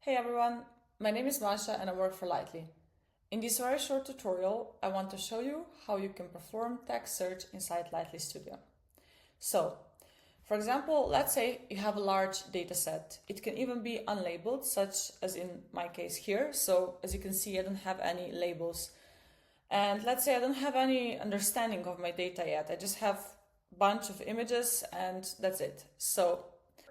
Hey everyone, my name is Masa and I work for Lightly. In this very short tutorial, I want to show you how you can perform text search inside LightlyStudio. So, for example, let's say you have a large data set. It can even be unlabeled, such as in my case here. So, as you can see, I don't have any labels. And let's say I don't have any understanding of my data yet. I just have a bunch of images and that's it. So,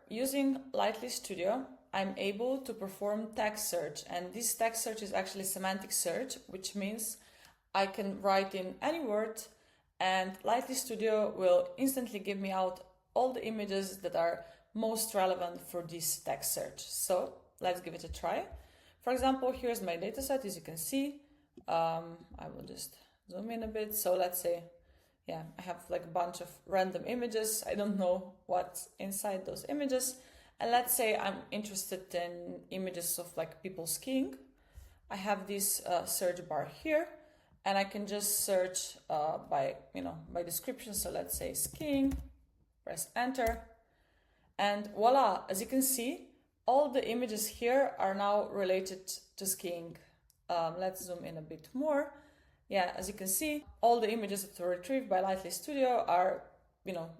using LightlyStudio, I'm able to perform text search, and this text search is actually semantic search, which means I can write in any word and LightlyStudio will instantly give me out all the images that are most relevant for this text search. So let's give it a try. For example, here's my dataset. As you can see, I will just zoom in a bit. So let's say, I have like a bunch of random images. I don't know what's inside those images. And let's say I'm interested in images of like people skiing. I have this search bar here, and I can just search by description. So let's say skiing, press enter, and voila! As you can see, all the images here are now related to skiing. Let's zoom in a bit more. Yeah, as you can see, all the images that were retrieved by LightlyStudio are,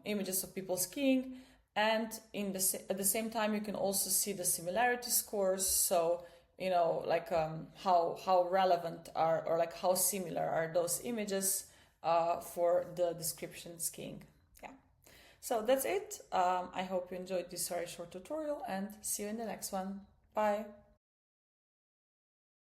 images of people skiing. And at the same time, you can also see the similarity scores. So, how relevant are, or like how similar are those images for the description skiing. Yeah. So that's it. I hope you enjoyed this very short tutorial and see you in the next one. Bye.